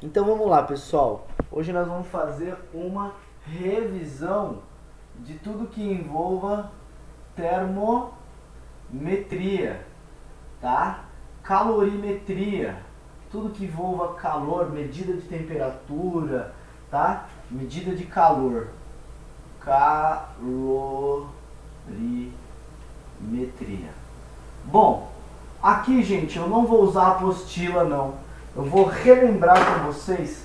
Então vamos lá, pessoal. Hoje nós vamos fazer uma revisão de tudo que envolva termometria, tá? Calorimetria, tudo que envolva calor, medida de temperatura, tá? Medida de calor. Calorimetria. Bom, aqui, gente, eu não vou usar a apostila, não. Eu vou relembrar com vocês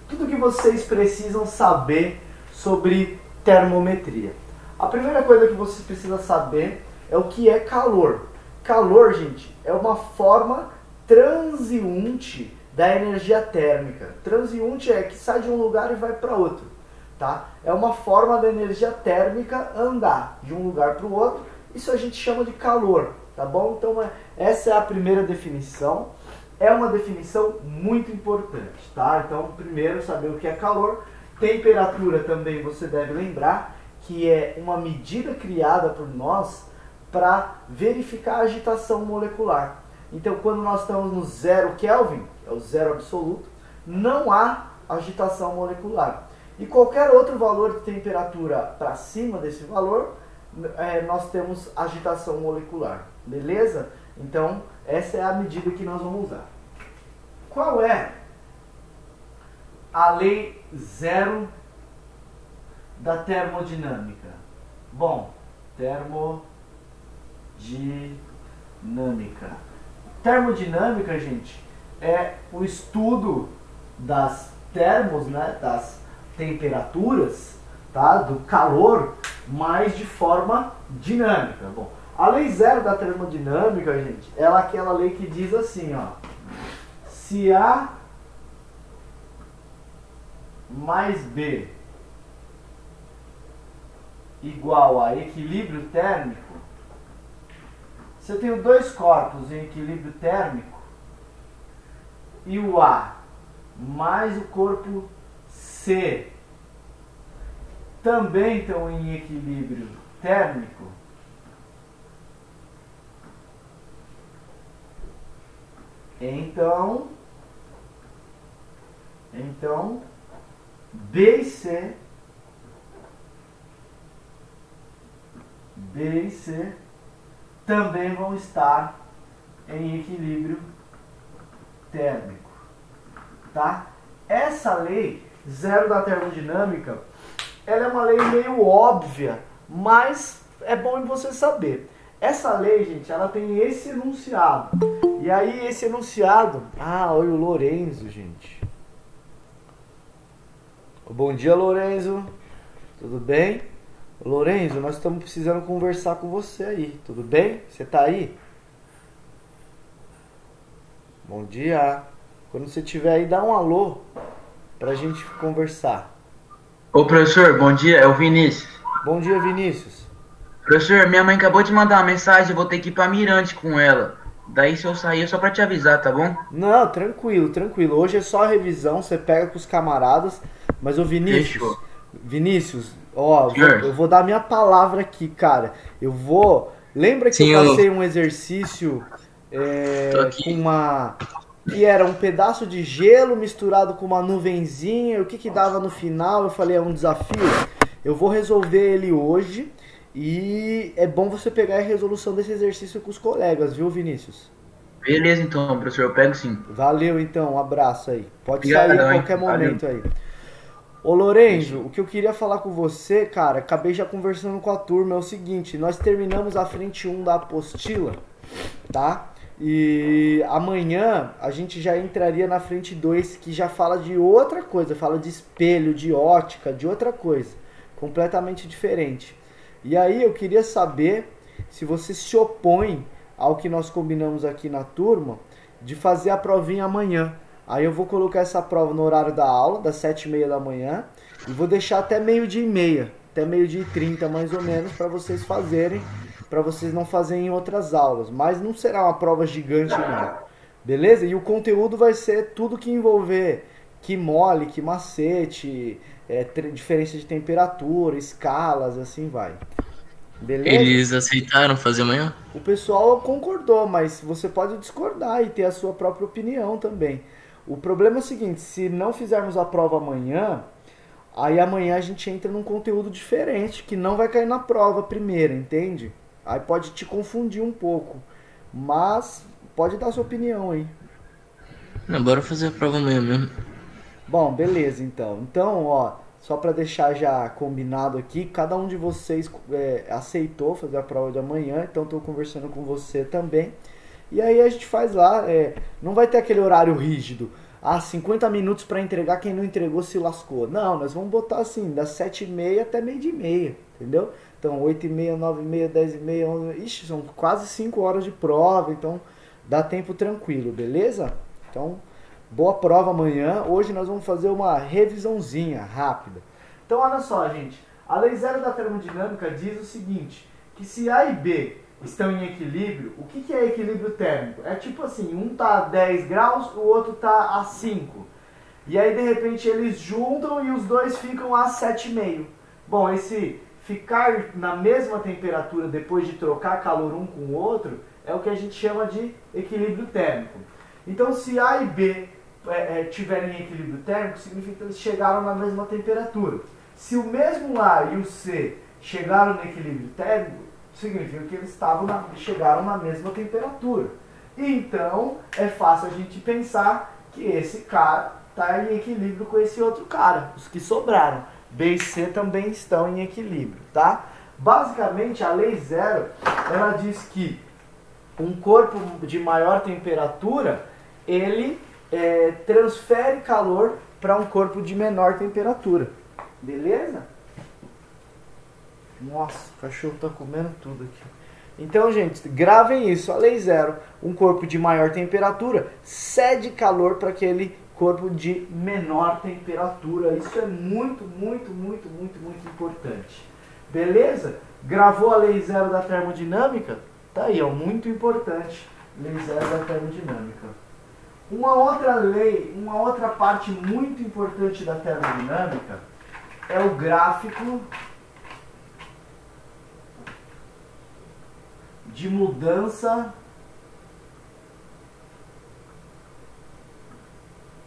tudo que vocês precisam saber sobre termometria. A primeira coisa que você precisa saber é o que é calor. Calor, gente, é uma forma transeunte da energia térmica. Transeunte é que sai de um lugar e vai para outro, tá? É uma forma da energia térmica andar de um lugar para o outro. Isso a gente chama de calor, tá bom? Então essa é a primeira definição. É uma definição muito importante, tá? Então, primeiro, saber o que é calor. Temperatura também você deve lembrar que é uma medida criada por nós para verificar a agitação molecular. Então, quando nós estamos no 0 Kelvin, é o zero absoluto, não há agitação molecular. E qualquer outro valor de temperatura para cima desse valor, nós temos agitação molecular, beleza? Então, essa é a medida que nós vamos usar. Qual é a lei zero da termodinâmica? Bom, termodinâmica, gente, é o estudo das termos, né, das temperaturas, tá, do calor, mas de forma dinâmica. Bom, a lei zero da termodinâmica, gente, ela é aquela lei que diz assim, ó, se A mais B igual a equilíbrio térmico, se eu tenho dois corpos em equilíbrio térmico e o A mais o corpo C também estão em equilíbrio térmico, então B e C também vão estar em equilíbrio térmico, tá? Essa lei zero da termodinâmica, ela é uma lei meio óbvia, mas é bom você saber. Essa lei, gente, ela tem esse enunciado. E aí esse enunciado... Ah, olha o Lorenzo, gente. Bom dia, Lorenzo. Tudo bem? Lorenzo, nós estamos precisando conversar com você aí. Tudo bem? Você tá aí? Bom dia. Quando você estiver aí, dá um alô pra gente conversar. Ô professor, bom dia, é o Vinícius. Bom dia, Vinícius. Professor, minha mãe acabou de mandar uma mensagem, eu vou ter que ir pra Mirante com ela. Daí se eu sair é só pra te avisar, tá bom? Não, tranquilo, tranquilo. Hoje é só a revisão, você pega com os camaradas. Mas, ô Vinícius, Fechou. Vinícius, ó, Senhor? eu vou dar minha palavra aqui, cara. Eu vou... Lembra que Sim, eu passei um exercício tô com aqui. uma... Que era um pedaço de gelo misturado com uma nuvenzinha. O que que dava no final? Eu falei, é um desafio. Eu vou resolver ele hoje. E é bom você pegar a resolução desse exercício com os colegas, viu, Vinícius? Beleza então, professor, eu pego sim. Valeu, então. Um abraço aí. Pode sair a Obrigadão, hein? qualquer Valeu. momento aí. Ô Lorenzo, o que eu queria falar com você, cara, acabei já conversando com a turma, é o seguinte, nós terminamos a frente 1 da apostila, tá? E amanhã a gente já entraria na frente 2, que já fala de outra coisa, fala de espelho, de ótica, de outra coisa, completamente diferente. E aí eu queria saber se você se opõe ao que nós combinamos aqui na turma, de fazer a provinha amanhã. Aí eu vou colocar essa prova no horário da aula, das 7h30 da manhã, e vou deixar até meio-dia e meia, até meio-dia e 30 mais ou menos, para vocês fazerem, para vocês não fazerem em outras aulas. Mas não será uma prova gigante não, beleza? E o conteúdo vai ser tudo que envolver que mole, que macete, diferença de temperatura, escalas, assim vai. Beleza? Eles aceitaram fazer amanhã? O pessoal concordou, mas você pode discordar e ter a sua própria opinião também. O problema é o seguinte, se não fizermos a prova amanhã, aí amanhã a gente entra num conteúdo diferente, que não vai cair na prova primeiro, entende? Aí pode te confundir um pouco, mas pode dar sua opinião aí. Não, bora fazer a prova amanhã mesmo. Bom, beleza então. Então, ó, só para deixar já combinado aqui, cada um de vocês aceitou fazer a prova de amanhã, então estou conversando com você também. E aí a gente faz lá, não vai ter aquele horário rígido. 50 minutos para entregar, quem não entregou se lascou. Não, nós vamos botar assim, das 7h30 até meio dia e meia, entendeu? Então 8h30, 9h30, 10h30, 11h30, ixi, são quase 5 horas de prova, então dá tempo tranquilo, beleza? Então, boa prova amanhã. Hoje nós vamos fazer uma revisãozinha rápida. Então olha só, gente, a lei zero da termodinâmica diz o seguinte, que se A e B estão em equilíbrio, o que é equilíbrio térmico? É tipo assim, um tá a 10 graus, o outro tá a 5. E aí de repente eles juntam e os dois ficam a 7,5. Bom, esse ficar na mesma temperatura depois de trocar calor um com o outro é o que a gente chama de equilíbrio térmico. Então se A e B tiverem em equilíbrio térmico, significa que eles chegaram na mesma temperatura. Se o mesmo A e o C chegaram no equilíbrio térmico, significa que eles chegaram na mesma temperatura. Então, é fácil a gente pensar que esse cara está em equilíbrio com esse outro cara. Os que sobraram. B e C também estão em equilíbrio, tá? Basicamente, a lei zero, ela diz que um corpo de maior temperatura, ele transfere calor para um corpo de menor temperatura. Beleza? Nossa, o cachorro tá comendo tudo aqui. Então, gente, gravem isso. A lei zero, um corpo de maior temperatura cede calor para aquele corpo de menor temperatura. Isso é muito, muito, muito, muito, muito importante. Beleza? Gravou a lei zero da termodinâmica? Tá aí, ó, muito importante. Lei zero da termodinâmica. Uma outra lei, uma outra parte muito importante da termodinâmica é o gráfico de mudança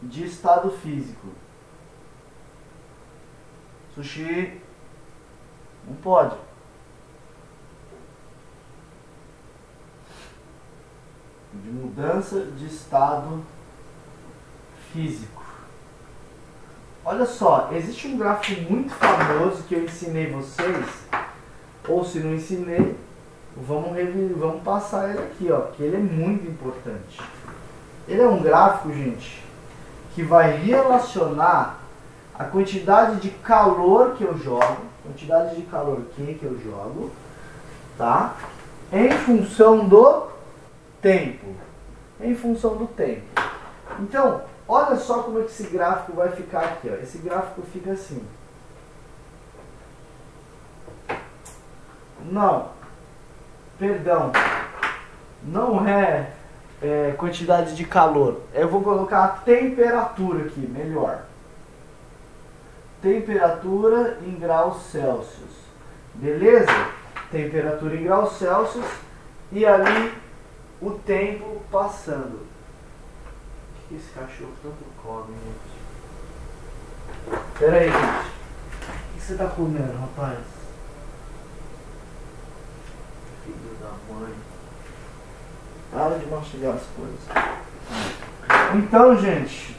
de estado físico. Sushi, não pode. De mudança de estado físico. Olha só, existe um gráfico muito famoso que eu ensinei vocês, ou se não ensinei, vamos passar ele aqui, ó, que ele é muito importante. Ele é um gráfico, gente, que vai relacionar a quantidade de calor que eu jogo, que eu jogo, tá? Em função do tempo. Então, olha só como é que esse gráfico vai ficar aqui, ó. Esse gráfico fica assim. Não, é quantidade de calor. Eu vou colocar a temperatura aqui, melhor. Temperatura em graus Celsius. Beleza? Temperatura em graus Celsius e ali o tempo passando. O que esse cachorro tanto come, gente? Pera aí, gente. O que você tá comendo, rapaz? Filho da mãe. Para de mastigar as coisas. Então, gente,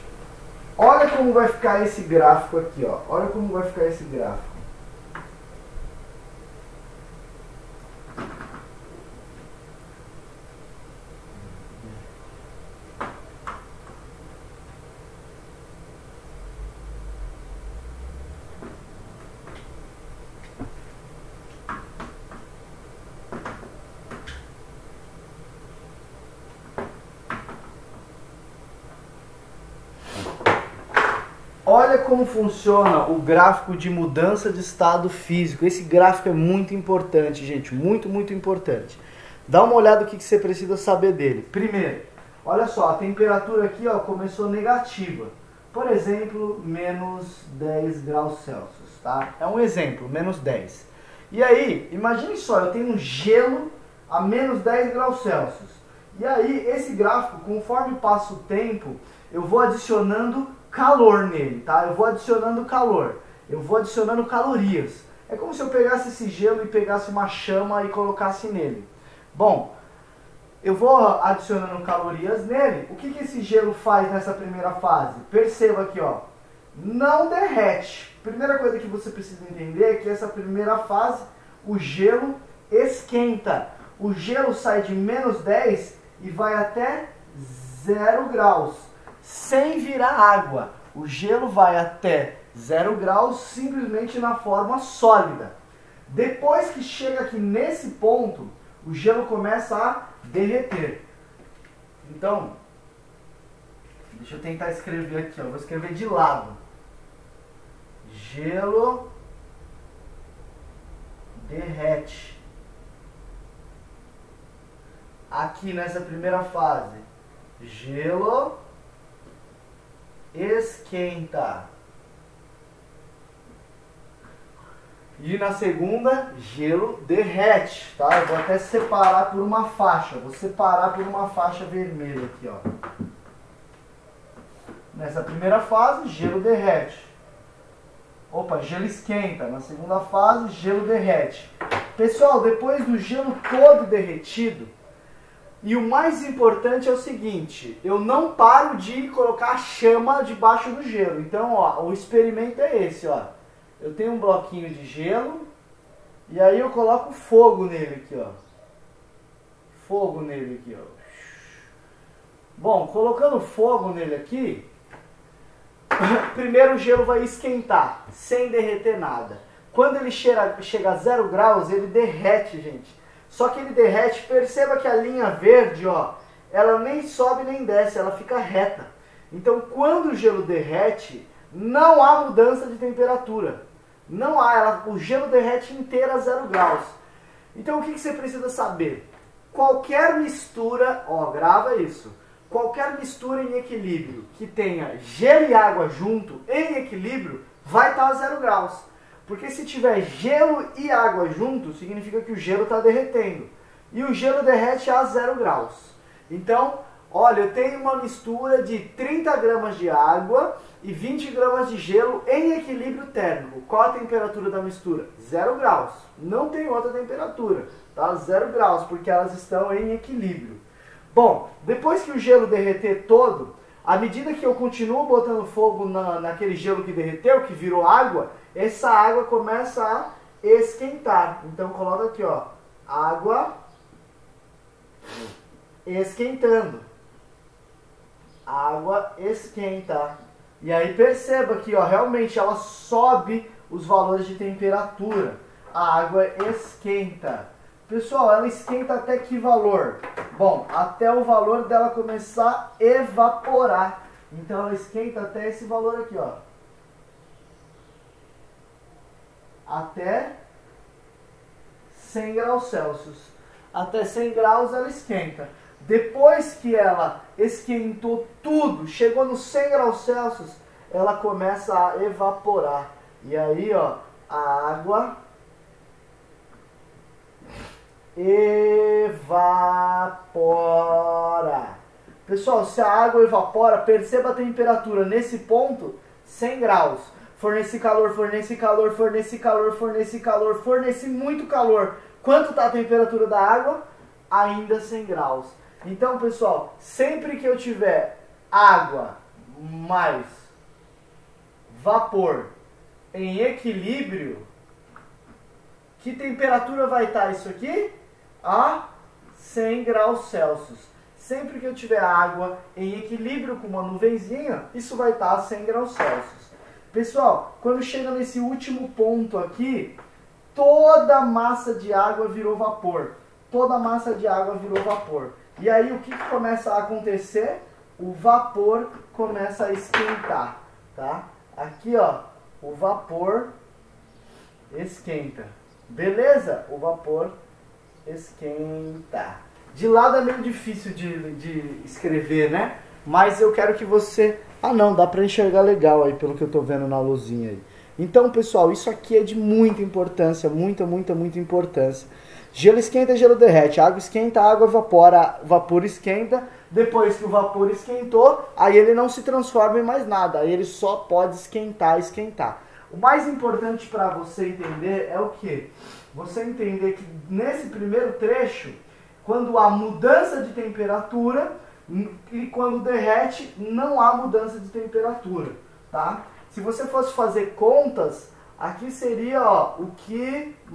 olha como vai ficar esse gráfico aqui, ó. Olha como vai ficar esse gráfico. Olha como funciona o gráfico de mudança de estado físico. Esse gráfico é muito importante, gente. Muito, muito importante. Dá uma olhada no que você precisa saber dele. Primeiro, olha só, a temperatura aqui, ó, começou negativa. Por exemplo, menos 10 graus Celsius, tá? É um exemplo, menos 10. E aí, imagine só, eu tenho um gelo a menos 10 graus Celsius. E aí, esse gráfico, conforme passa o tempo, eu vou adicionando calor nele, tá? Eu vou adicionando calor, eu vou adicionando calorias. É como se eu pegasse esse gelo e pegasse uma chama e colocasse nele. Bom, eu vou adicionando calorias nele. O que esse gelo faz nessa primeira fase? Perceba aqui, ó, não derrete. Primeira coisa que você precisa entender é que essa primeira fase, o gelo esquenta. O gelo sai de menos 10 e vai até 0 graus, sem virar água. O gelo vai até 0 graus simplesmente na forma sólida. Depois que chega aqui nesse ponto, o gelo começa a derreter. Então, deixa eu tentar escrever aqui, ó. Vou escrever de lado. Gelo derrete. Aqui nessa primeira fase, gelo esquenta. E na segunda, gelo derrete, tá? Eu vou até separar por uma faixa. Vou separar por uma faixa vermelha aqui, ó. Nessa primeira fase, gelo derrete. Opa, gelo esquenta. Na segunda fase, gelo derrete. Pessoal, depois do gelo todo derretido, e o mais importante é o seguinte, eu não paro de colocar a chama debaixo do gelo. Então, ó, o experimento é esse, ó. Eu tenho um bloquinho de gelo e aí eu coloco fogo nele aqui, ó. Fogo nele aqui, ó. Bom, colocando fogo nele aqui, primeiro o gelo vai esquentar, sem derreter nada. Quando ele chega a 0 graus, ele derrete, gente. Só que ele derrete, perceba que a linha verde, ó, ela nem sobe nem desce, ela fica reta. Então, quando o gelo derrete, não há mudança de temperatura. Não há, o gelo derrete inteiro a 0 graus. Então, o que você precisa saber? Qualquer mistura, ó, grava isso. Qualquer mistura em equilíbrio que tenha gelo e água junto, em equilíbrio, vai estar a 0 graus. Porque se tiver gelo e água junto, significa que o gelo está derretendo. E o gelo derrete a 0 graus. Então, olha, eu tenho uma mistura de 30 gramas de água e 20 gramas de gelo em equilíbrio térmico. Qual a temperatura da mistura? 0 graus. Não tem outra temperatura, tá? 0 graus, porque elas estão em equilíbrio. Bom, depois que o gelo derreter todo, à medida que eu continuo botando fogo naquele gelo que derreteu, que virou água, essa água começa a esquentar. Então coloca aqui, ó, água esquentando. Água esquenta. E aí perceba que, ó, realmente ela sobe os valores de temperatura. A água esquenta. Pessoal, ela esquenta até que valor? Bom, até o valor dela começar a evaporar. Então ela esquenta até esse valor aqui, ó. Até 100 graus Celsius. Até 100 graus ela esquenta. Depois que ela esquentou tudo, chegou nos 100 graus Celsius, ela começa a evaporar. E aí, ó, a água evapora. Pessoal, se a água evapora, perceba a temperatura nesse ponto, 100 graus. Fornece calor, fornece calor, fornece calor, fornece calor, fornece muito calor. Quanto está a temperatura da água? Ainda 100 graus. Então, pessoal, sempre que eu tiver água mais vapor em equilíbrio, que temperatura vai estar isso aqui? A 100 graus Celsius. Sempre que eu tiver água em equilíbrio com uma nuvenzinha, isso vai estar a 100 graus Celsius. Pessoal, quando chega nesse último ponto aqui, toda a massa de água virou vapor. Toda a massa de água virou vapor. E aí o que começa a acontecer? O vapor começa a esquentar, tá? Aqui, ó, o vapor esquenta. Beleza? O vapor esquenta. De lado é meio difícil de escrever, né? Mas eu quero que você... Ah não, dá pra enxergar legal aí pelo que eu tô vendo na luzinha aí. Então, pessoal, isso aqui é de muita importância, muita importância. Gelo esquenta, gelo derrete. Água esquenta, água evapora. Vapor esquenta, Depois que o vapor esquentou, aí ele não se transforma em mais nada, aí ele só pode esquentar. O mais importante para você entender é o que? Você entender que nesse primeiro trecho, quando há mudança de temperatura e quando derrete, não há mudança de temperatura, tá? Se você fosse fazer contas, aqui seria, ó, o quimacete.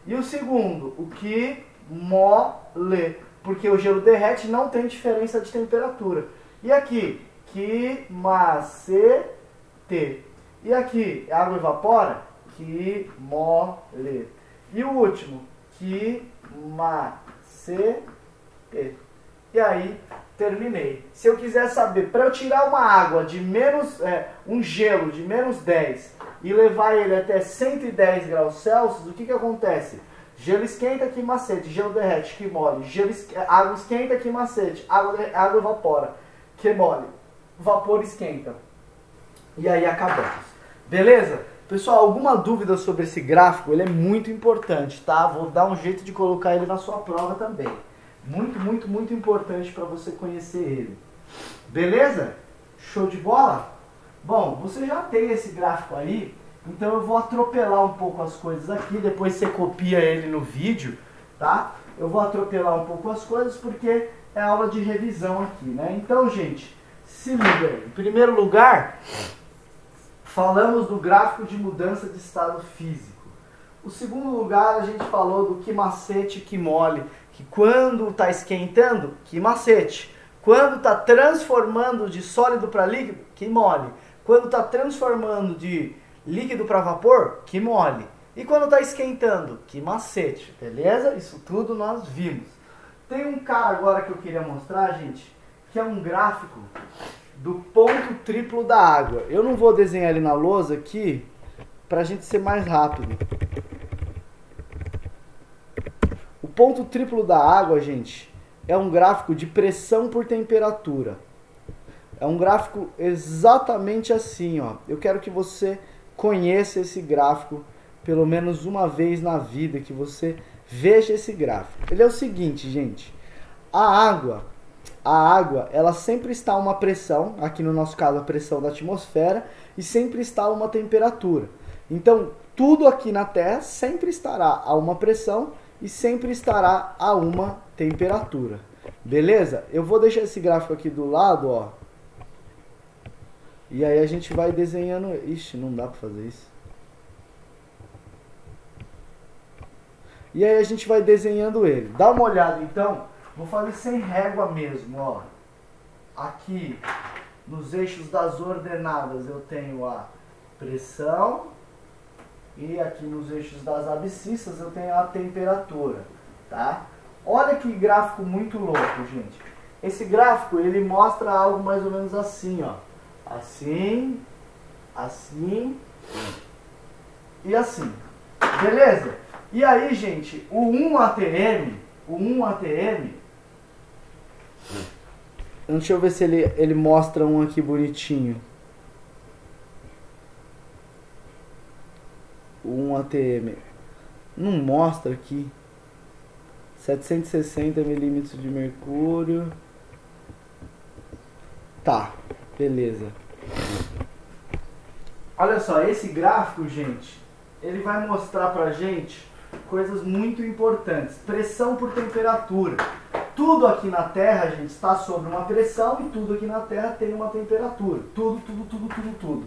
E o segundo, o quimole, porque o gelo derrete, não tem diferença de temperatura. E aqui, quimacete. E aqui, a água evapora, quimole. E o último, quimacete. E aí, terminei. Se eu quiser saber, para eu tirar uma água de um gelo de menos 10 e levar ele até 110 graus Celsius, o que acontece? Gelo esquenta, quimacete, gelo derrete, quimole, água esquenta, quimacete, água evapora, quimole, vapor esquenta. E aí acabamos. Beleza? Pessoal, alguma dúvida sobre esse gráfico? Ele é muito importante, tá? Vou dar um jeito de colocar ele na sua prova também. Muito importante para você conhecer ele. Beleza? Show de bola? Bom, você já tem esse gráfico aí, então eu vou atropelar um pouco as coisas aqui, depois você copia ele no vídeo, tá? Eu vou atropelar um pouco as coisas porque é aula de revisão aqui, né? Então, gente, se liga aí. Em primeiro lugar, falamos do gráfico de mudança de estado físico. O segundo lugar, a gente falou do quimacete e quimole, que quando está esquentando, quimacete. Quando está transformando de sólido para líquido, quimole. Quando está transformando de líquido para vapor, quimole. E quando está esquentando, quimacete. Beleza? Isso tudo nós vimos. Tem um cara agora que eu queria mostrar, gente, que é um gráfico do ponto triplo da água. Eu não vou desenhar ele na lousa aqui, para a gente ser mais rápido. O ponto triplo da água, gente, é um gráfico de pressão por temperatura. É um gráfico exatamente assim, ó. Eu quero que você conheça esse gráfico pelo menos uma vez na vida, que você veja esse gráfico. Ele é o seguinte, gente. A água, ela sempre está a uma pressão, aqui no nosso caso a pressão da atmosfera, e sempre está a uma temperatura. Então, tudo aqui na Terra sempre estará a uma pressão e sempre estará a uma temperatura. Beleza? Eu vou deixar esse gráfico aqui do lado, ó. E aí a gente vai desenhando... Ixi, não dá pra fazer isso. E aí a gente vai desenhando ele. Dá uma olhada, então. Vou fazer sem régua mesmo, ó. Aqui, nos eixos das ordenadas, eu tenho a pressão. E aqui nos eixos das abscissas eu tenho a temperatura, tá? Olha que gráfico muito louco, gente. Esse gráfico, ele mostra algo mais ou menos assim, ó. Assim, assim e assim. Beleza? E aí, gente, o 1 ATM, deixa eu ver se ele mostra um aqui bonitinho. O 1 ATM não mostra aqui. 760 milímetros de mercúrio. Tá, beleza. Olha só, esse gráfico, gente, ele vai mostrar pra gente coisas muito importantes. Pressão por temperatura. Tudo aqui na Terra, gente, está sob uma pressão e tudo aqui na Terra tem uma temperatura. Tudo.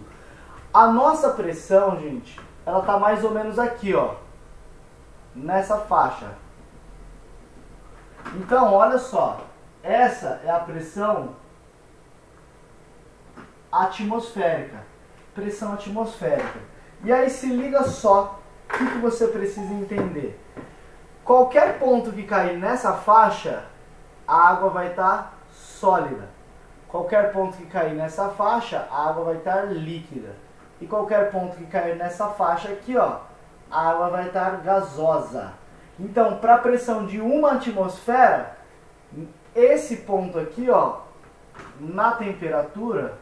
A nossa pressão, gente, ela está mais ou menos aqui, ó. Nessa faixa. Então, olha só. Essa é a pressão atmosférica. Pressão atmosférica. E aí se liga só. O que você precisa entender? Qualquer ponto que cair nessa faixa, a água vai estar sólida. Qualquer ponto que cair nessa faixa, a água vai estar líquida. E qualquer ponto que cair nessa faixa aqui, ó, a água vai estar gasosa. Então, para a pressão de uma atmosfera, esse ponto aqui, ó, na temperatura,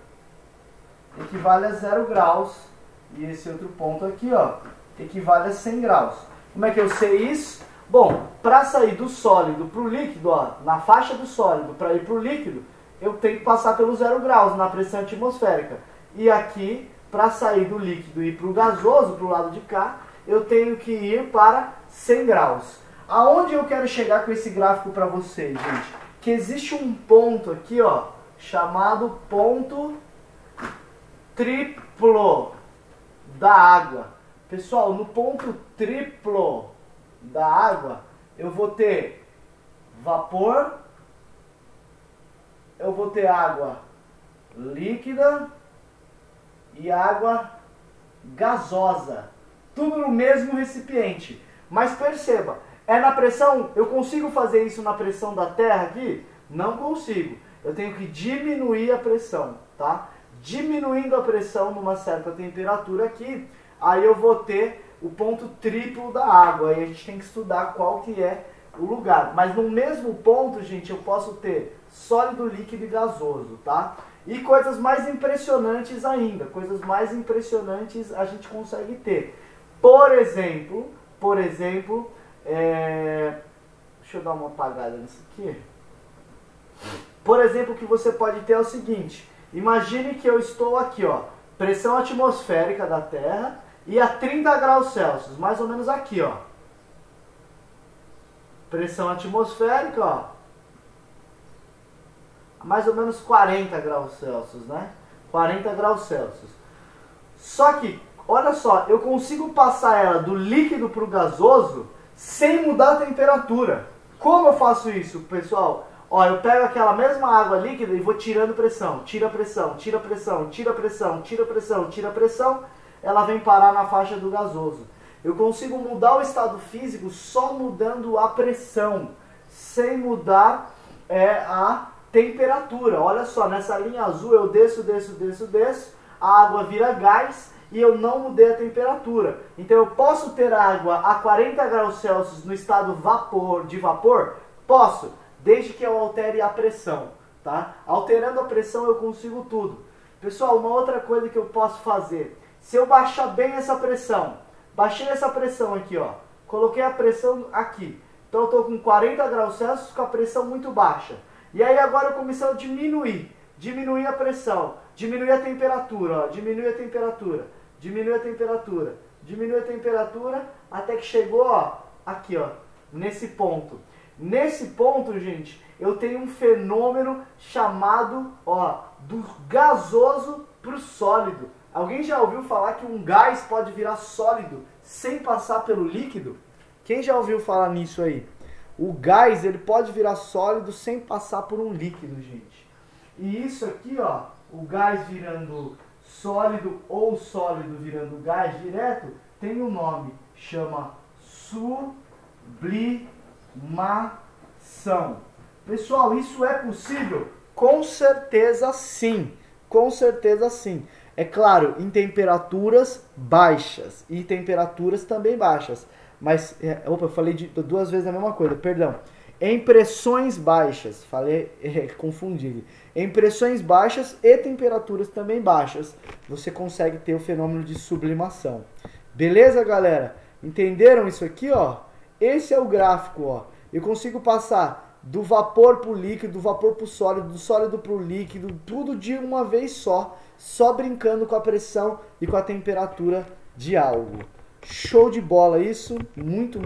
equivale a 0 graus. E esse outro ponto aqui, ó, equivale a 100 graus. Como é que eu sei isso? Bom, para sair do sólido para o líquido, ó, na faixa do sólido para ir para o líquido, eu tenho que passar pelos 0 graus na pressão atmosférica. E aqui, para sair do líquido e ir para o gasoso, para o lado de cá, eu tenho que ir para 100 graus. Aonde eu quero chegar com esse gráfico para vocês, gente? Que existe um ponto aqui, ó, chamado ponto triplo da água. Pessoal, no ponto triplo da água, eu vou ter vapor, eu vou ter água líquida e água gasosa. Tudo no mesmo recipiente. Mas perceba, é na pressão, eu consigo fazer isso na pressão da Terra aqui? Não consigo. Eu tenho que diminuir a pressão, tá? Diminuindo a pressão numa certa temperatura aqui, aí eu vou ter o ponto triplo da água. Aí a gente tem que estudar qual que é o lugar. Mas no mesmo ponto, gente, eu posso ter sólido, líquido e gasoso, tá? E coisas mais impressionantes ainda, coisas mais impressionantes a gente consegue ter. Por exemplo, deixa eu dar uma apagada nisso aqui. Por exemplo, o que você pode ter é o seguinte, imagine que eu estou aqui, ó, pressão atmosférica da Terra e a 30 graus Celsius, mais ou menos aqui, ó. Pressão atmosférica, ó, mais ou menos 40 graus Celsius, né? 40 graus Celsius. Só que, olha só, eu consigo passar ela do líquido para o gasoso sem mudar a temperatura. Como eu faço isso, pessoal? Ó, eu pego aquela mesma água líquida e vou tirando pressão. Tira pressão, tira pressão, tira pressão, tira pressão, tira pressão. Ela vem parar na faixa do gasoso. Eu consigo mudar o estado físico só mudando a pressão, sem mudar a temperatura. Olha só, nessa linha azul eu desço, a água vira gás e eu não mudei a temperatura. Então eu posso ter água a 40 graus Celsius no estado de vapor? Posso, desde que eu altere a pressão, tá? Alterando a pressão eu consigo tudo. Pessoal, uma outra coisa que eu posso fazer, se eu baixar bem essa pressão, baixei essa pressão aqui, ó, coloquei a pressão aqui, então eu estou com 40 graus Celsius com a pressão muito baixa. E aí agora eu comecei a diminuir a pressão, diminuir a temperatura, ó, diminui a temperatura, até que chegou, ó, aqui, ó, nesse ponto. Nesse ponto, gente, eu tenho um fenômeno chamado, ó, do gasoso para o sólido. Alguém já ouviu falar que um gás pode virar sólido sem passar pelo líquido? Quem já ouviu falar nisso aí? O gás, ele pode virar sólido sem passar por um líquido, gente. E isso aqui, ó, o gás virando sólido ou sólido virando gás direto, tem um nome, chama sublimação. Pessoal, isso é possível? Com certeza sim, com certeza sim. É claro, em temperaturas baixas e temperaturas também baixas. Mas, opa, eu falei duas vezes a mesma coisa, perdão. Em pressões baixas, confundi. Em pressões baixas e temperaturas também baixas, você consegue ter o fenômeno de sublimação. Beleza, galera? Entenderam isso aqui, ó? Esse é o gráfico, ó. Eu consigo passar do vapor para o líquido, do vapor para o sólido, do sólido para o líquido, tudo de uma vez só brincando com a pressão e com a temperatura de algo. Show de bola isso, muito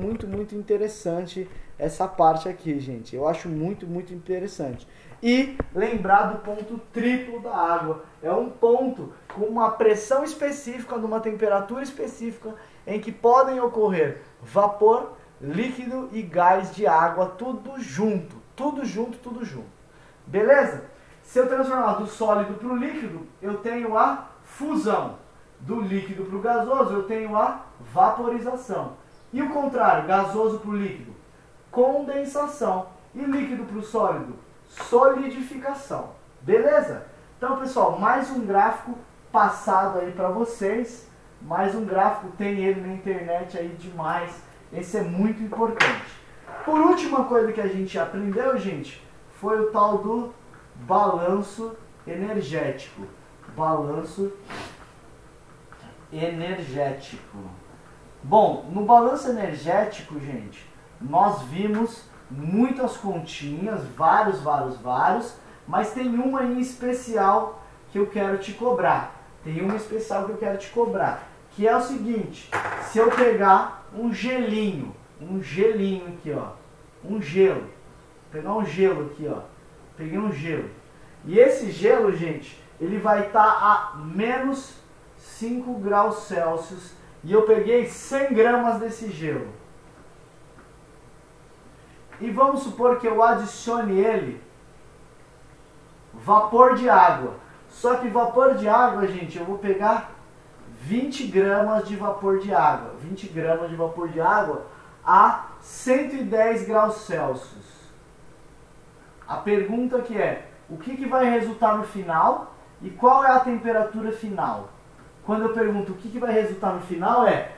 interessante essa parte aqui, gente. Eu acho muito interessante. E lembrar do ponto triplo da água. É um ponto com uma pressão específica, numa temperatura específica, em que podem ocorrer vapor, líquido e gás de água, tudo junto. Beleza? Se eu transformar do sólido para o líquido, eu tenho a fusão. Do líquido para o gasoso, eu tenho a vaporização. E o contrário, gasoso para o líquido, condensação. E líquido para o sólido, solidificação. Beleza? Então, pessoal, mais um gráfico passado aí para vocês. Mais um gráfico, tem ele na internet aí demais. Esse é muito importante. Por última coisa que a gente aprendeu, gente, foi o tal do balanço energético. Balanço energético. Bom, no balanço energético, gente, nós vimos muitas continhas, vários, mas tem uma em especial que eu quero te cobrar. Que é o seguinte: se eu pegar um gelinho aqui, ó, pegar um gelo aqui, ó, peguei um gelo, e esse gelo, gente, ele vai estar a menos 5 graus Celsius, e eu peguei 100 gramas desse gelo. E vamos supor que eu adicione ele vapor de água. Só que vapor de água, gente, eu vou pegar 20 gramas de vapor de água. 20 gramas de vapor de água a 110 graus Celsius. A pergunta que é, o que vai resultar no final e qual é a temperatura final? Quando eu pergunto o que vai resultar no final é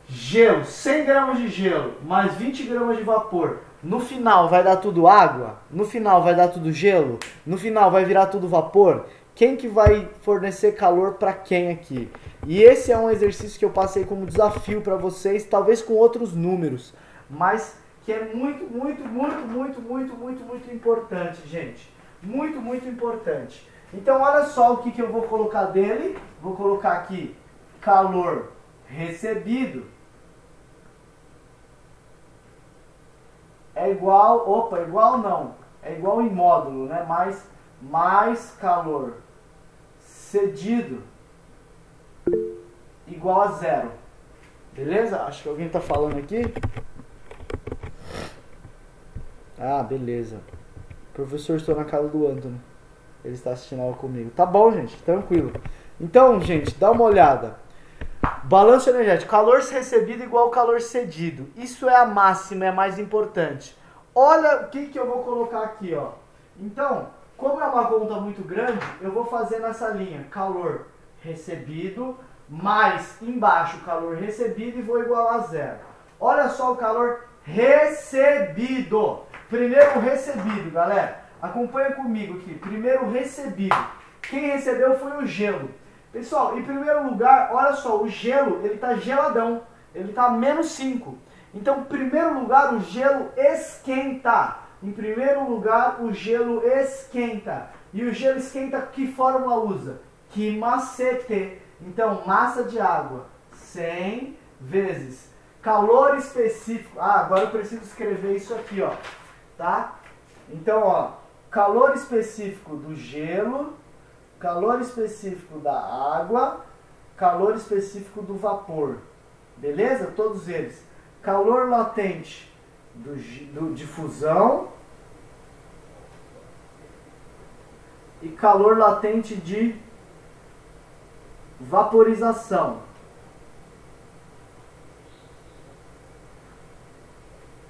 gelo, 100 gramas de gelo mais 20 gramas de vapor. No final vai dar tudo água? No final vai dar tudo gelo? No final vai virar tudo vapor? Quem que vai fornecer calor para quem aqui? E esse é um exercício que eu passei como desafio para vocês, talvez com outros números, mas que é muito importante, gente. Muito importante. Então olha só o que eu vou colocar dele. Vou colocar aqui calor recebido é igual, é igual em módulo, né? Mais calor cedido igual a 0. Beleza? Acho que alguém está falando aqui. Ah, beleza. Professor, estou na casa do Antônio. Ele está assistindo aula comigo. Tá bom, gente, tranquilo. Então, gente, dá uma olhada. Balanço energético. Calor recebido igual calor cedido. Isso é a máxima, é a mais importante. Olha o que eu vou colocar aqui, ó. Então, como é uma conta muito grande, eu vou fazer nessa linha. Calor recebido mais embaixo calor recebido e vou igualar a 0. Olha só o calor recebido. Primeiro recebido, galera. Acompanha comigo aqui. Primeiro recebido. Quem recebeu foi o gelo. Pessoal, em primeiro lugar, olha só, o gelo, ele tá geladão. Ele tá a menos 5. Então, em primeiro lugar, o gelo esquenta. Em primeiro lugar, o gelo esquenta. E o gelo esquenta, que fórmula usa? Quimacete. Então, massa de água, 100 vezes calor específico. Ah, agora eu preciso escrever isso aqui, ó. Tá? Então, ó, calor específico do gelo, calor específico da água, calor específico do vapor. Beleza? Todos eles. Calor latente de fusão e calor latente de vaporização.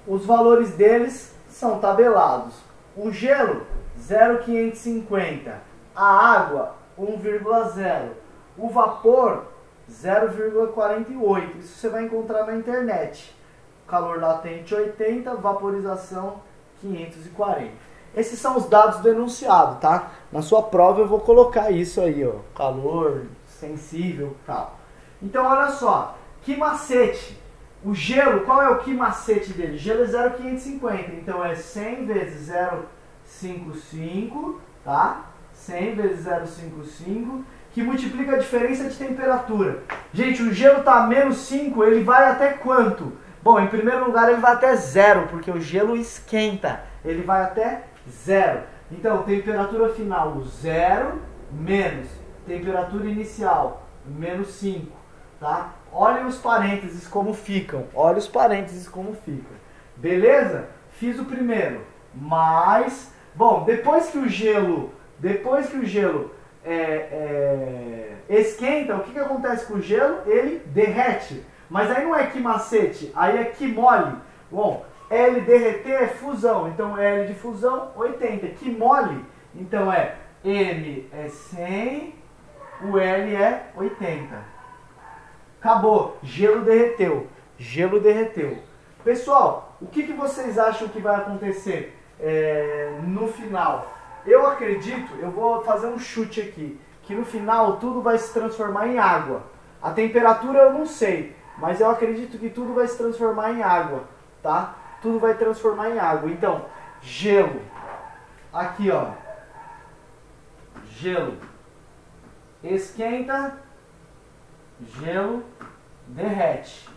Os valores deles são tabelados. O gelo, 0,550. A água, 1,0. O vapor, 0,48. Isso você vai encontrar na internet. Calor latente 80, vaporização 540. Esses são os dados do enunciado, tá? Na sua prova eu vou colocar isso aí, ó. Calor sensível e tal. Então olha só, que macete. O gelo, qual é o que macete dele? Gelo é 0,550, então é 100 vezes 0,55, tá? 100 vezes 0,55, que multiplica a diferença de temperatura. Gente, o gelo está a menos 5, ele vai até quanto? Bom, em primeiro lugar ele vai até 0, porque o gelo esquenta. Ele vai até 0. Então, temperatura final, 0 menos temperatura inicial, menos 5, tá? Olhem os parênteses como ficam. Olha os parênteses como ficam. Beleza? Fiz o primeiro. Mais... Bom, depois que o gelo esquenta, o que acontece com o gelo? Ele derrete. Mas aí não é que macete, aí é que mole. Bom, L derreter é fusão. Então L de fusão, 80. Que mole, então é M é 100, o L é 80. Acabou, gelo derreteu. Gelo derreteu. Pessoal, o que vocês acham que vai acontecer no final? Eu acredito, eu vou fazer um chute aqui, que no final tudo vai se transformar em água. A temperatura eu não sei, mas eu acredito que tudo vai se transformar em água, tá? tudo vai transformar em água. Então, gelo. Aqui, ó. Gelo. Esquenta. Gelo derrete.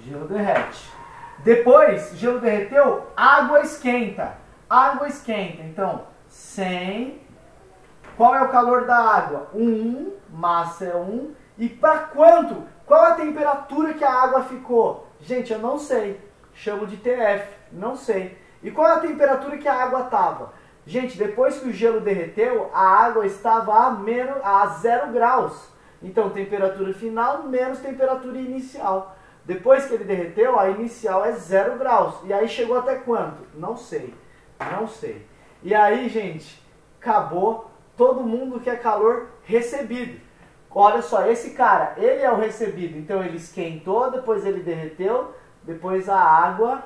Gelo derrete. Depois, gelo derreteu, água esquenta. Água esquenta. Então, 100. Qual é o calor da água? 1. Massa é 1. E para quanto? Qual a temperatura que a água ficou? Gente, eu não sei. Chamo de TF. Não sei. E qual é a temperatura que a água estava? Gente, depois que o gelo derreteu, a água estava a 0 graus. Então, temperatura final menos temperatura inicial. Depois que ele derreteu, a inicial é 0 graus. E aí chegou até quanto? Não sei. Não sei. E aí, gente, acabou. Todo mundo quer calor recebido. Olha só, esse cara, ele é o recebido. Então, ele esquentou, depois ele derreteu, depois a água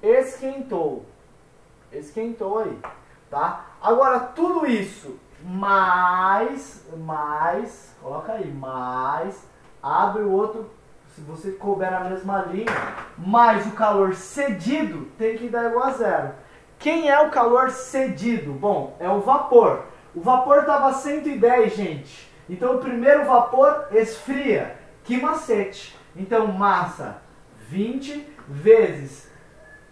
esquentou. Esquentou aí, tá? Agora, tudo isso mais, coloca aí, mais, abre o outro, se você couber na mesma linha, mais o calor cedido tem que dar igual a 0. Quem é o calor cedido? Bom, é o vapor. O vapor estava a 110, gente. Então, o primeiro vapor esfria. Que macete. Então, massa 20 vezes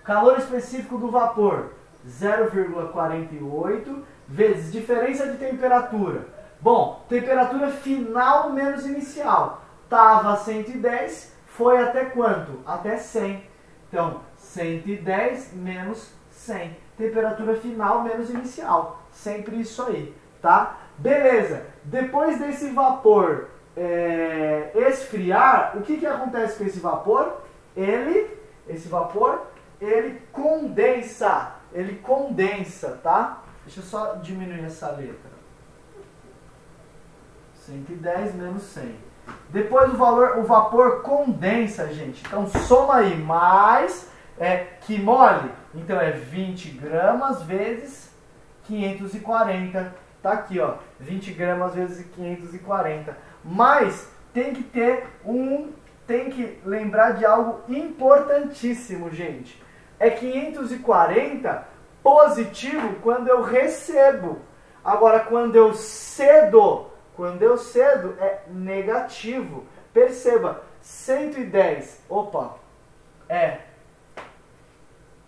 calor específico do vapor, 0,48 vezes diferença de temperatura. Bom, temperatura final menos inicial. Estava a 110, foi até quanto? Até 100. Então, 110 menos 100. Temperatura final menos inicial. Sempre isso aí, tá? Beleza. Depois desse vapor esfriar, o que acontece com esse vapor? Esse vapor, ele condensa. Ele condensa, tá? Deixa eu só diminuir essa letra. 110 menos 100. Depois o vapor condensa, gente. Então soma aí, mais que mole. Então é 20 gramas vezes 540. Tá aqui, ó. 20 gramas vezes 540. Mas tem que tem que lembrar de algo importantíssimo, gente. É 540 positivo quando eu recebo. Agora, quando eu cedo é negativo. Perceba, 110,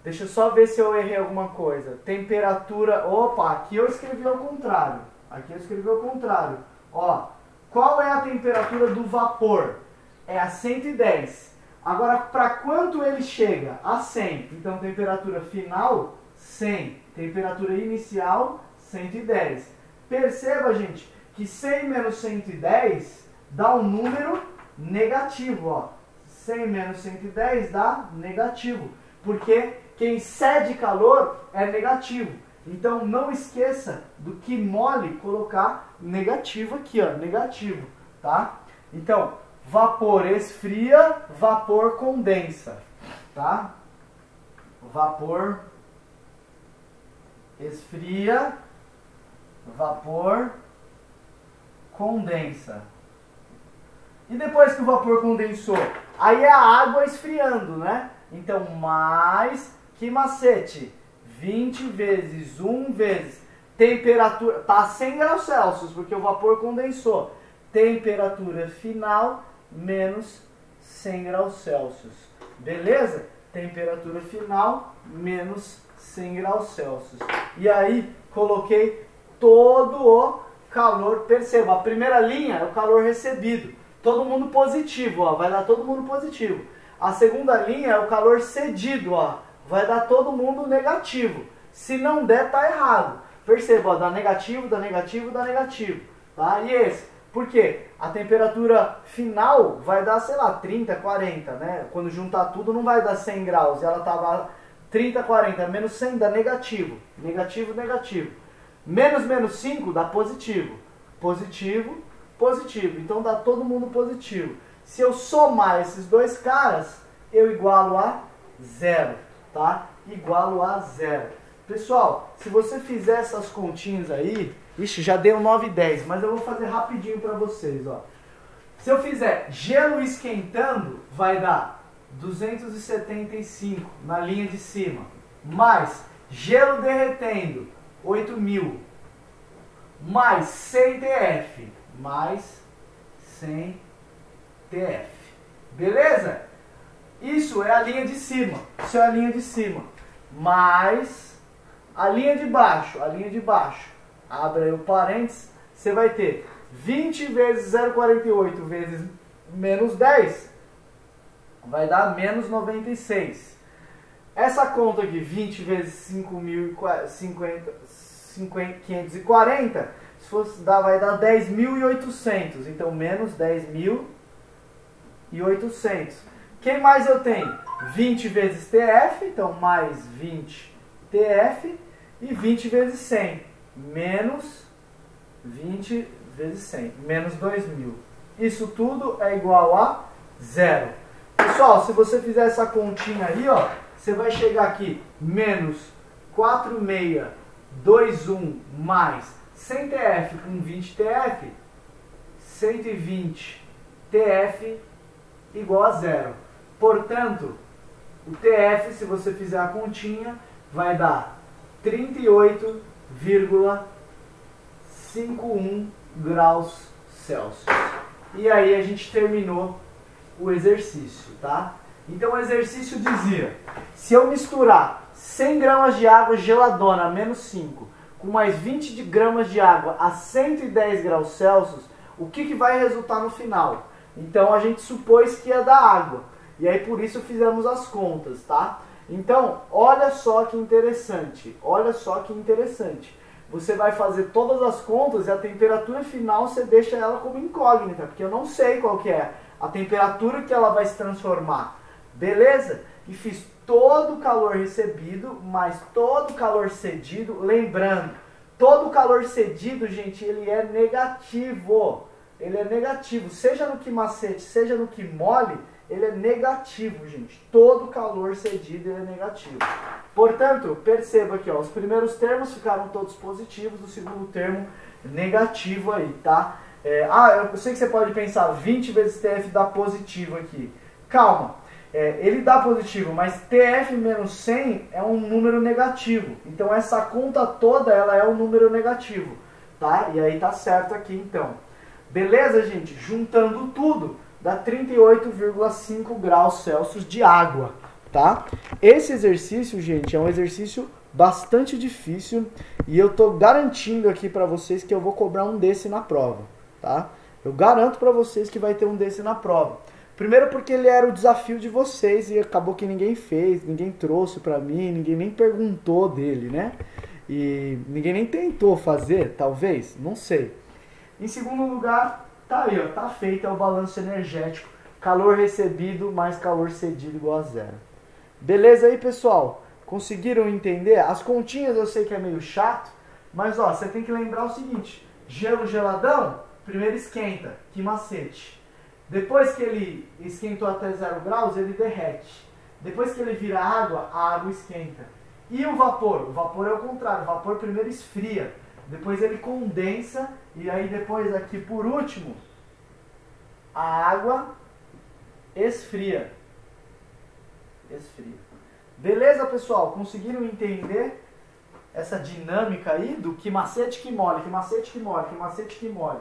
deixa eu só ver se eu errei alguma coisa. Temperatura, aqui eu escrevi ao contrário. Ó, qual é a temperatura do vapor? É a 110. Agora, para quanto ele chega? A 100. Então, temperatura final, 100. Temperatura inicial, 110. Perceba, gente, que 100 menos 110 dá um número negativo, ó. 100 menos 110 dá negativo. Porque quem cede calor é negativo. Então, não esqueça do que mole colocar negativo aqui, ó. Negativo, tá? Então, vapor esfria, vapor condensa, tá? Vapor esfria, vapor condensa. E depois que o vapor condensou, aí é a água esfriando, né? Então, mais que macete, 20 vezes 1 vezes temperatura, tá a 100 graus Celsius, porque o vapor condensou. Temperatura final menos 100 graus Celsius. Beleza? Temperatura final menos 100 graus Celsius. E aí, coloquei todo o calor. Perceba, a primeira linha é o calor recebido. Todo mundo positivo, ó. Vai dar todo mundo positivo. A segunda linha é o calor cedido, ó. Vai dar todo mundo negativo. Se não der, tá errado. Perceba, ó. Dá negativo, dá negativo, dá negativo. Tá? E esse? Por quê? A temperatura final vai dar, sei lá, 30, 40, né? Quando juntar tudo não vai dar 100 graus. E ela tava 30, 40, menos 100 dá negativo. Negativo, negativo. Menos 5 dá positivo. Positivo, positivo. Então dá todo mundo positivo. Se eu somar esses dois caras, eu igualo a 0, tá? Igualo a 0. Pessoal, se você fizer essas continhas aí, ixi, já deu 9 e 10, mas eu vou fazer rapidinho para vocês, ó. Se eu fizer gelo esquentando, vai dar 275 na linha de cima, mais gelo derretendo, 8.000, mais 100 TF, mais 100 TF. Beleza? Isso é a linha de cima. Isso é a linha de cima. Mais a linha de baixo. A linha de baixo. Abre aí o parênteses. Você vai ter 20 vezes 0,48 vezes menos 10. Vai dar menos 96. Essa conta aqui, 20 vezes 5.540, se fosse dar, vai dar 10.800. Então, menos 10.800. Quem mais eu tenho? 20 vezes TF, então mais 20 TF. E 20 vezes 100, menos 20 vezes 100, menos 2.000. Isso tudo é igual a 0. Pessoal, se você fizer essa continha aí, ó, você vai chegar aqui, menos 4621 mais 100 TF com 20 TF, 120 TF igual a 0. Portanto, o TF, se você fizer a continha, vai dar 38,51 graus Celsius. E aí a gente terminou o exercício, tá? Então o exercício dizia, se eu misturar 100 gramas de água geladona, menos 5, com mais 20 gramas de água a 110 graus Celsius, o que vai resultar no final? Então a gente supôs que ia dar água. E aí por isso fizemos as contas, tá? Então, olha só que interessante. Olha só que interessante. Você vai fazer todas as contas e a temperatura final você deixa ela como incógnita, porque eu não sei qual que é a temperatura que ela vai se transformar. Beleza? E fiz todo o calor recebido, mais todo o calor cedido. Lembrando, todo o calor cedido, gente, ele é negativo. Ele é negativo. Seja no que macete, seja no que mole, ele é negativo, gente. Todo calor cedido ele é negativo. Portanto, perceba aqui, ó, os primeiros termos ficaram todos positivos, o segundo termo negativo aí, tá? Eu sei que você pode pensar, 20 vezes TF dá positivo aqui. Calma, ele dá positivo, mas TF menos 100 é um número negativo. Então essa conta toda, ela é um número negativo, tá? E aí tá certo aqui, então. Beleza, gente? Juntando tudo, dá 38,5 graus Celsius de água, tá? Esse exercício, gente, é um exercício bastante difícil e eu tô garantindo aqui pra vocês que eu vou cobrar um desse na prova, tá? Eu garanto pra vocês que vai ter um desse na prova. Primeiro porque ele era o desafio de vocês e acabou que ninguém fez, ninguém trouxe pra mim, ninguém nem perguntou dele, né? E ninguém nem tentou fazer, talvez, não sei. Em segundo lugar, tá aí, ó, tá feito, é o balanço energético, calor recebido mais calor cedido igual a 0. Beleza aí, pessoal? Conseguiram entender? As continhas eu sei que é meio chato, mas ó, você tem que lembrar o seguinte, gelo geladão, primeiro esquenta, que macete. Depois que ele esquentou até 0 graus, ele derrete. Depois que ele vira água, a água esquenta. E o vapor? O vapor é o contrário, o vapor primeiro esfria. Depois ele condensa e aí depois aqui por último a água esfria. Beleza, pessoal? Conseguiram entender essa dinâmica aí do que macete que mole, que macete que mole, que macete que mole?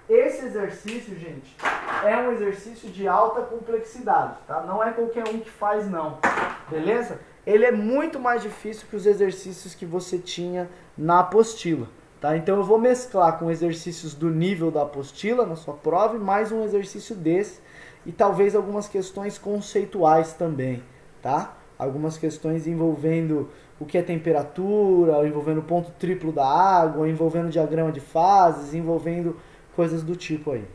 Esse exercício, gente, é um exercício de alta complexidade, tá? Não é qualquer um que faz, não. Beleza? Ele é muito mais difícil que os exercícios que você tinha na apostila. Tá? Então eu vou mesclar com exercícios do nível da apostila na sua prova e mais um exercício desse e talvez algumas questões conceituais também, tá? Algumas questões envolvendo o que é temperatura, envolvendo o ponto triplo da água, envolvendo diagrama de fases, envolvendo coisas do tipo aí.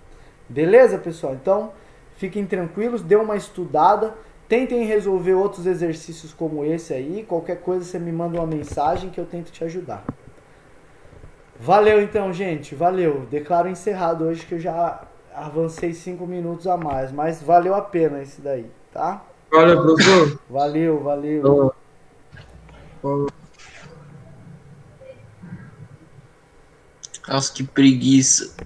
Beleza, pessoal? Então, fiquem tranquilos, dê uma estudada, tentem resolver outros exercícios como esse aí, qualquer coisa você me manda uma mensagem que eu tento te ajudar. Valeu então, gente, valeu. Declaro encerrado hoje que eu já avancei 5 minutos a mais, mas valeu a pena esse daí, tá? Valeu, professor. Valeu. Nossa, que preguiça.